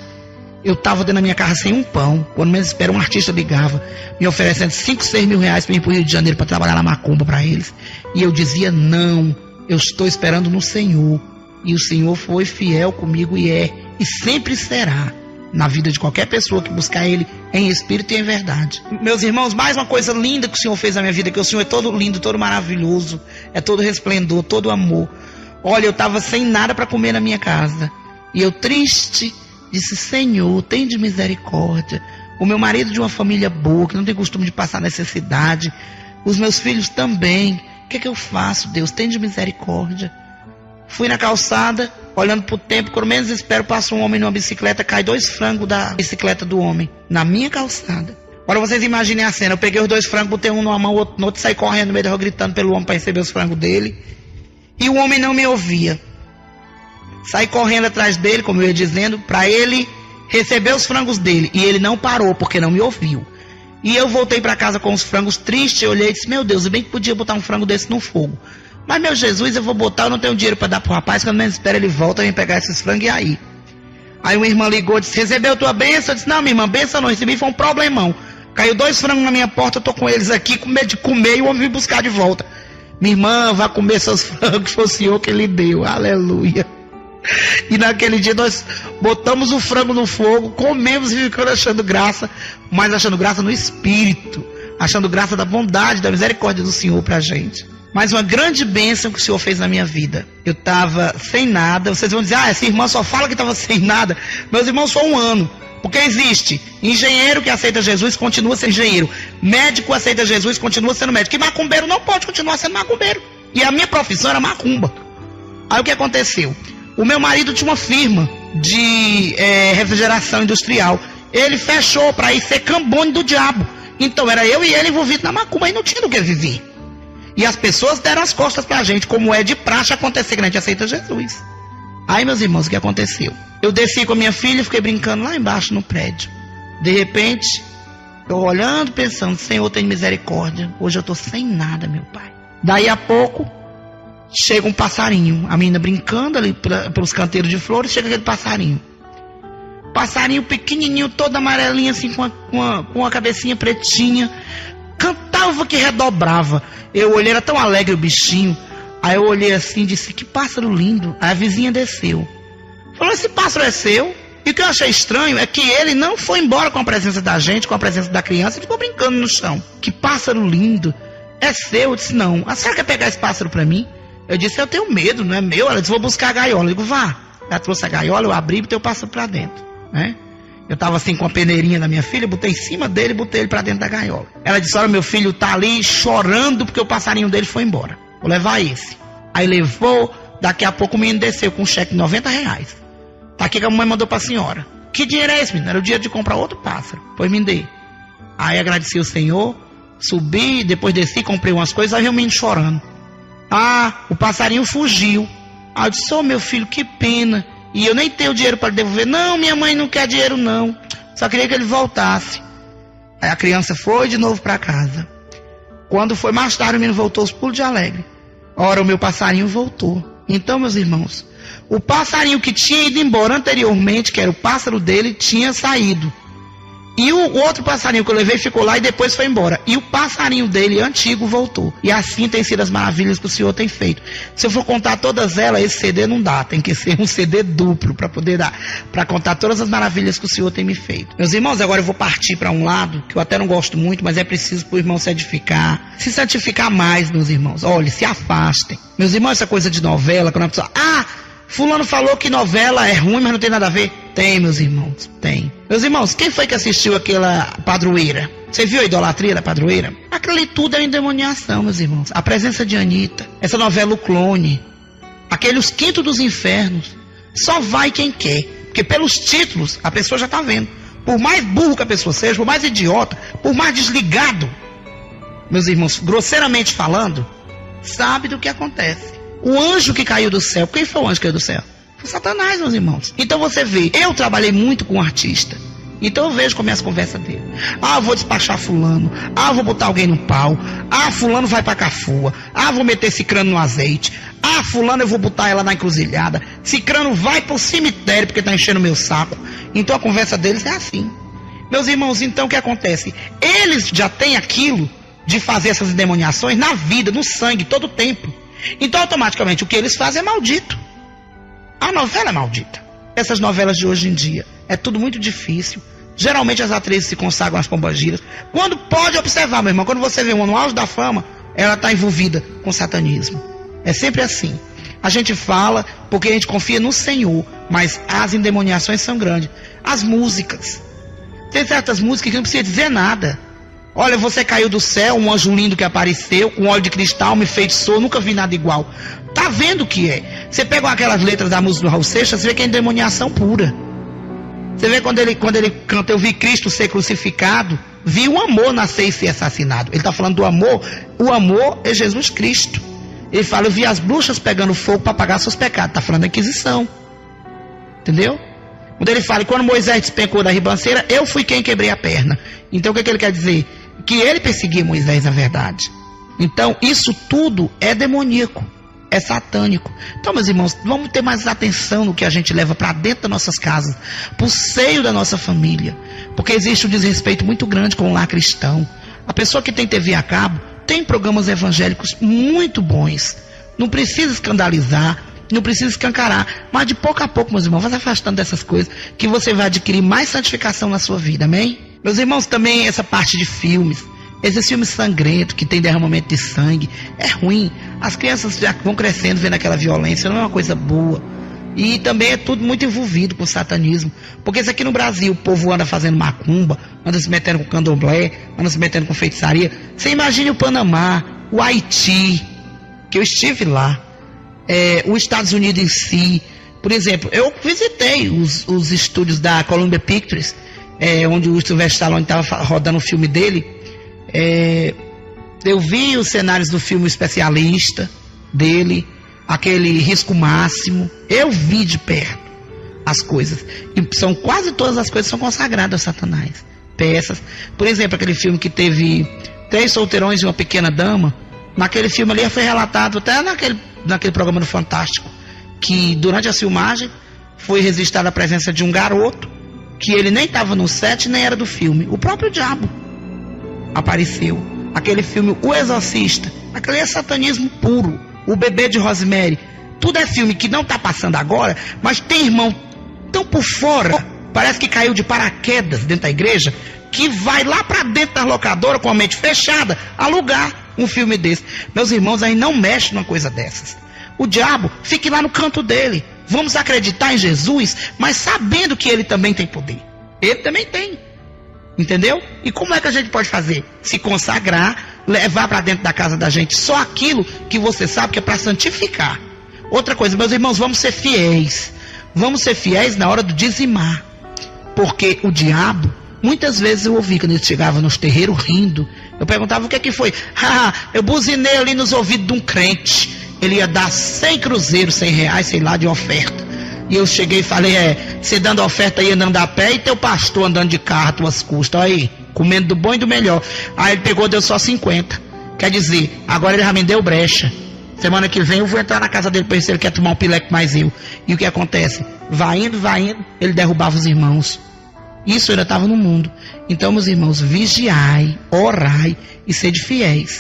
eu estava dentro da minha casa sem um pão. Quando menos espera, um artista ligava, me oferecendo 5, 6 mil reais para ir para o Rio de Janeiro para trabalhar na macumba para eles. E eu dizia, não, eu estou esperando no Senhor. E o Senhor foi fiel comigo e é, e sempre será, na vida de qualquer pessoa que buscar Ele em espírito e em verdade. Meus irmãos, mais uma coisa linda que o Senhor fez na minha vida, que o Senhor é todo lindo, todo maravilhoso, é todo resplendor, todo amor. Olha, eu estava sem nada para comer na minha casa, e eu triste, disse, Senhor, tem de misericórdia. O meu marido de uma família boa, que não tem costume de passar necessidade, os meus filhos também, o que é que eu faço, Deus? Tem de misericórdia. Fui na calçada, olhando pro tempo, quando menos espero, passa um homem numa bicicleta, cai 2 frangos da bicicleta do homem, na minha calçada. Agora vocês imaginem a cena, eu peguei os 2 frangos, botei um numa mão, outro no outro, saí correndo no meio da rua, gritando pelo homem para receber os frangos dele, e o homem não me ouvia. Saí correndo atrás dele, como eu ia dizendo, para ele receber os frangos dele, e ele não parou, porque não me ouviu. E eu voltei para casa com os frangos tristes, eu olhei e disse, meu Deus, eu bem que podia botar um frango desse no fogo. Mas, meu Jesus, eu vou botar, eu não tenho dinheiro para dar pro rapaz, quando menos espera ele volta, vem pegar esses frangos e aí. Aí uma irmã ligou e disse, recebeu tua bênção? Eu disse, não, minha irmã, bênção não, recebi, foi um problemão. Caiu 2 frangos na minha porta, eu tô com eles aqui, com medo de comer, e o homem veio buscar de volta. Minha irmã, vá comer seus frangos, foi o Senhor que lhe deu, aleluia. E naquele dia nós botamos o frango no fogo, comemos e ficamos achando graça, mas achando graça no Espírito, achando graça da bondade, da misericórdia do Senhor pra gente. Mas uma grande bênção que o Senhor fez na minha vida. Eu estava sem nada. Vocês vão dizer, essa irmã só fala que estava sem nada. Meus irmãos, só 1 ano. Porque existe engenheiro que aceita Jesus, continua sendo engenheiro. Médico aceita Jesus, continua sendo médico. E macumbeiro não pode continuar sendo macumbeiro. E a minha profissão era macumba. Aí o que aconteceu? O meu marido tinha uma firma de refrigeração industrial. Ele fechou para ir ser cambone do diabo. Então era eu e ele envolvidos na macumba e não tinha do que viver. E as pessoas deram as costas pra gente, como é de praxe acontecer que a gente aceita Jesus. Aí, meus irmãos, o que aconteceu? Eu desci com a minha filha e fiquei brincando lá embaixo no prédio. De repente, eu olhando, pensando, Senhor, tem misericórdia. Hoje eu tô sem nada, meu pai. Daí a pouco, chega um passarinho. A menina brincando ali pelos canteiros de flores, chega aquele passarinho. Passarinho pequenininho, todo amarelinho, assim, com uma cabecinha pretinha. Cantava que redobrava. Eu olhei, era tão alegre o bichinho. Aí eu olhei assim e disse, que pássaro lindo. Aí a vizinha desceu. Falou, esse pássaro é seu? E o que eu achei estranho é que ele não foi embora com a presença da gente, com a presença da criança, ele ficou brincando no chão. Que pássaro lindo. É seu? Eu disse, não. A senhora quer pegar esse pássaro pra mim? Eu disse, eu tenho medo, não é meu. Ela disse, vou buscar a gaiola. Eu digo, vá. Ela trouxe a gaiola, eu abri e botei o pássaro pra dentro, né? Eu estava assim com a peneirinha da minha filha, botei em cima dele e botei ele para dentro da gaiola. Ela disse, olha, meu filho tá ali chorando porque o passarinho dele foi embora. Vou levar esse. Aí levou, daqui a pouco o menino desceu com um cheque de 90 reais. Tá aqui que a mamãe mandou para a senhora. Que dinheiro é esse, menino? Era o dia de comprar outro pássaro. Pois me dê. Aí agradeci ao Senhor, subi, depois desci, comprei umas coisas, aí vi o menino chorando. Ah, o passarinho fugiu. Aí eu disse, meu filho, que pena. E eu nem tenho dinheiro para devolver. Não, minha mãe não quer dinheiro não. Só queria que ele voltasse. Aí a criança foi de novo para casa. Quando foi mais tarde, o menino voltou aos pulos de alegre. Ora, o meu passarinho voltou. Então, meus irmãos, o passarinho que tinha ido embora anteriormente, que era o pássaro dele, tinha saído. E o outro passarinho que eu levei ficou lá e depois foi embora. E o passarinho dele, antigo, voltou. E assim tem sido as maravilhas que o Senhor tem feito. Se eu for contar todas elas, esse CD não dá. Tem que ser um CD duplo para poder dar, para contar todas as maravilhas que o Senhor tem me feito. Meus irmãos, agora eu vou partir para um lado, que eu até não gosto muito, mas é preciso para o irmão se edificar. Se santificar mais, meus irmãos. Olha, se afastem. Meus irmãos, essa coisa de novela, quando a pessoa... fulano falou que novela é ruim, mas não tem nada a ver. Tem, meus irmãos, tem. Meus irmãos, quem foi que assistiu aquela Padroeira? Você viu a idolatria da Padroeira? Aquilo ali tudo é endemoniação, meus irmãos. A presença de Anitta, essa novela O Clone, aqueles Quinto dos Infernos, só vai quem quer. Porque pelos títulos, a pessoa já está vendo. Por mais burro que a pessoa seja, por mais idiota, por mais desligado, meus irmãos, grosseiramente falando, sabe do que acontece. O anjo que caiu do céu, quem foi o anjo que caiu do céu? Foi Satanás, meus irmãos. Então você vê, eu trabalhei muito com artista. Então eu vejo como é as conversas dele. Ah, vou despachar fulano. Ah, vou botar alguém no pau. Ah, fulano vai pra Cafua. Ah, vou meter cicrano no azeite. Ah, fulano eu vou botar ela na encruzilhada. Cicrano vai pro cemitério porque tá enchendo o meu saco. Então a conversa deles é assim. Meus irmãos, então o que acontece? Eles já têm aquilo de fazer essas endemoniações na vida, no sangue, todo o tempo. Então automaticamente o que eles fazem é maldito. A novela é maldita. Essas novelas de hoje em dia é tudo muito difícil. Geralmente as atrizes se consagram às pombagiras. Quando pode observar, meu irmão, quando você vê uma no auge da fama, ela está envolvida com satanismo. É sempre assim. A gente fala porque a gente confia no Senhor, mas as endemoniações são grandes. As músicas. Tem certas músicas que não precisa dizer nada. Olha, você caiu do céu, um anjo lindo que apareceu, um óleo de cristal, me enfeitiçou, nunca vi nada igual. Tá vendo o que é? Você pega aquelas letras da música do Raul Seixas, você vê que é endemoniação pura. Você vê quando ele canta, eu vi Cristo ser crucificado, vi o amor nascer e ser assassinado. Ele está falando do amor, o amor é Jesus Cristo. Ele fala, eu vi as bruxas pegando fogo para pagar seus pecados. Está falando da Inquisição. Entendeu? Quando ele fala, quando Moisés despencou da ribanceira, eu fui quem quebrei a perna. Então o que ele quer dizer? Que ele perseguia Moisés, na verdade. Então isso tudo é demoníaco, é satânico. Então, meus irmãos, vamos ter mais atenção no que a gente leva para dentro das nossas casas, para o seio da nossa família, porque existe um desrespeito muito grande com o lar cristão. A pessoa que tem TV a cabo tem programas evangélicos muito bons, não precisa escandalizar, não precisa escancarar, mas de pouco a pouco, meus irmãos, vai se afastando dessas coisas, que você vai adquirir mais santificação na sua vida, amém? Meus irmãos, também essa parte de filmes, esses filmes sangrentos, que tem derramamento de sangue, é ruim. As crianças já vão crescendo vendo aquela violência, não é uma coisa boa. E também é tudo muito envolvido com o satanismo. Porque isso aqui no Brasil, o povo anda fazendo macumba, anda se metendo com candomblé, anda se metendo com feitiçaria. Você imagine o Panamá, o Haiti, que eu estive lá, os Estados Unidos em si. Por exemplo, eu visitei os estúdios da Columbia Pictures, onde o Sylvester Stallone estava rodando o filme dele. Eu vi os cenários do filme Especialista dele, aquele Risco Máximo. Eu vi de perto as coisas, e são quase todas as coisas são consagradas a Satanás, peças. Por exemplo, aquele filme que teve 3 solteirões e uma pequena dama. Naquele filme ali foi relatado, até naquele programa do Fantástico, que durante a filmagem foi registrada a presença de um garoto, que ele nem estava no set, nem era do filme. O próprio diabo apareceu. Aquele filme O Exorcista, aquele é satanismo puro. O Bebê de Rosemary, tudo é filme que não está passando agora, mas tem irmão tão por fora, parece que caiu de paraquedas dentro da igreja, que vai lá para dentro da locadora com a mente fechada alugar um filme desse. Meus irmãos, aí não mexe numa coisa dessas. O diabo fique lá no canto dele. Vamos acreditar em Jesus, mas sabendo que ele também tem poder. Ele também tem. Entendeu? E como é que a gente pode fazer? Se consagrar, levar para dentro da casa da gente só aquilo que você sabe que é para santificar. Outra coisa, meus irmãos, vamos ser fiéis. Vamos ser fiéis na hora do dizimar. Porque o diabo, muitas vezes eu ouvi quando ele chegava nos terreiros rindo. Eu perguntava o que é que foi. Eu buzinei ali nos ouvidos de um crente. Ele ia dar 100 cruzeiros, 100 reais, sei lá, de oferta. E eu cheguei e falei, você dando oferta aí andando a pé e teu pastor andando de carro, tuas custas, aí, comendo do bom e do melhor. Aí ele pegou, deu só 50. Quer dizer, agora ele já me deu brecha. Semana que vem eu vou entrar na casa dele para ver se ele quer tomar um pileque mais eu. E o que acontece? Vai indo, ele derrubava os irmãos. Isso ainda estava no mundo. Então, meus irmãos, vigiai, orai e sede fiéis.